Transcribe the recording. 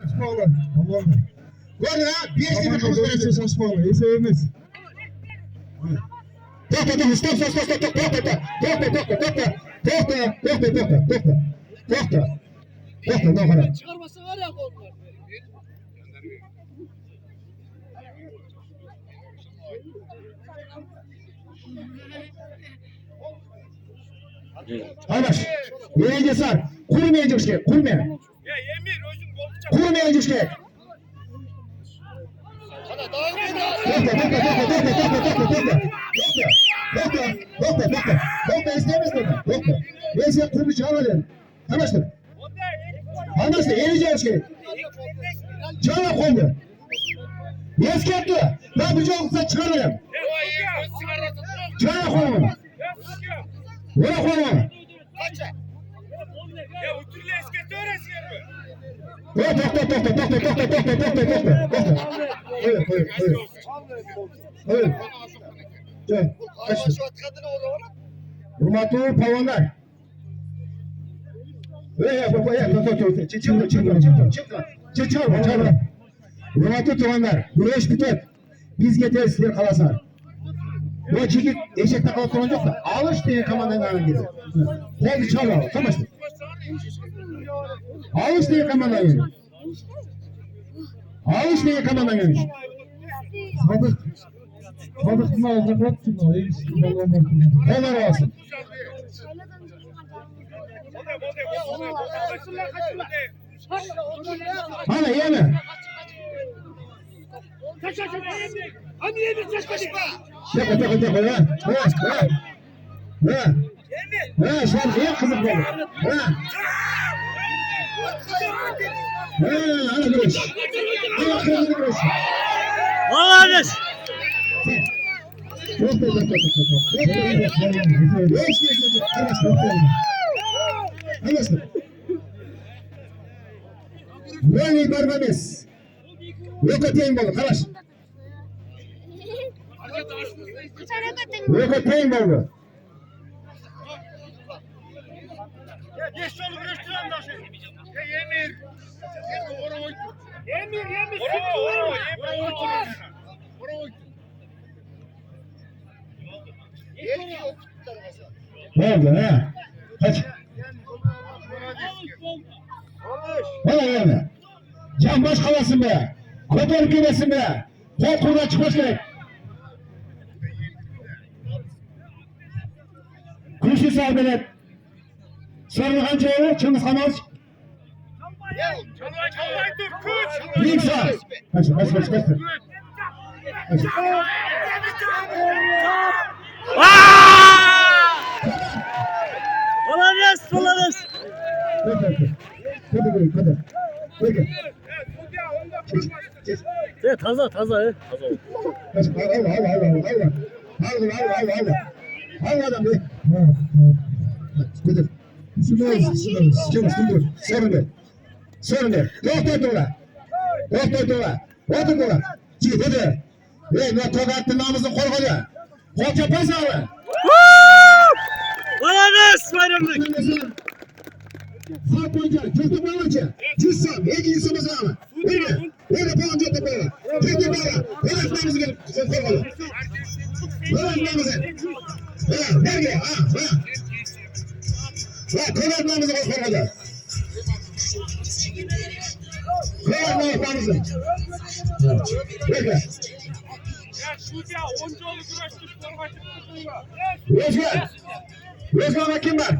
Saçma olan. Allah'ım. Gördün ha? Bir işte bir kılıç verecek. Saçma olan. İyi sevmez. Tohta, stop. Tohta, ne kadar? Çıkarmasa var ya onlar. Arkadaş, yiyince sar. Kurmayınca işte, kurmaya. Ya Emir özün korkacak. Kurmayınca işte. Hadi daha iyi Tohta, istemez mi? Tohta. Neyse kurmuş çağıralım. Anlaştık. Anlaştık, yiyeceğim şey. Çağır kondu. Eski yaptı. Ben bir olsa çıkarırım. Çağır kondu. Nereye koyma? Ya uturla eskete öğrensin mi? Evet. Hurmatlı pavanlar. Hurmatlı pavanlar. Güreş biter. Biz getiririz sizler kalasar. Bu çekip eşek takalı konacak da alış diye kamandan gelir. Hadi çal tamam. Alış diye kamandan gelir. Alış diye kamandan gelir. Sadık. Sadık mı alacak? Yoksun o. İyi sikim Allah'ım. Helal olsun. Hadi yeme. Hani yedin kaçma. Taka ha sen niye kızık oldu? Hadi güreş. Hadi güreş. Vallahi Böyle görmemiz. Yok atayım balı, kalaş. Yok atayım balı. Ya geç yolu güreştiren de şey. Ya Emir. Emir. Ne oldu ha? Kaç. Bana yani. Can baş kalasın be. Kotor giresin be. Korkudan çıkmış gerek. Kuşu sahibeler. Sarı Hancıoğlu, Çınız Hamaz. Çalay dur kız. Büyük sağ. Kaç. Olabilir. Peki. Taza. Allah. Allah adam be. Kudur. Sorun değil. Doktor dola. Çık hadi. Ne tokattın namızın korkuyor. Korkça pas abi. Olabilir bayramlık. Sağ koyunca, kötü bağlıca. Cüssam, ilgili sabası ama. Böyle bağınca da böyle. Kötü bağlı. Öğretmenimizi gelip korkuyor. Öğretmenimizi. Nerede? Öğretmenimizi korkuyor. Peki. Ya Şuca oncaoğlu güreşti. Forma çıktı. Özkan kim var?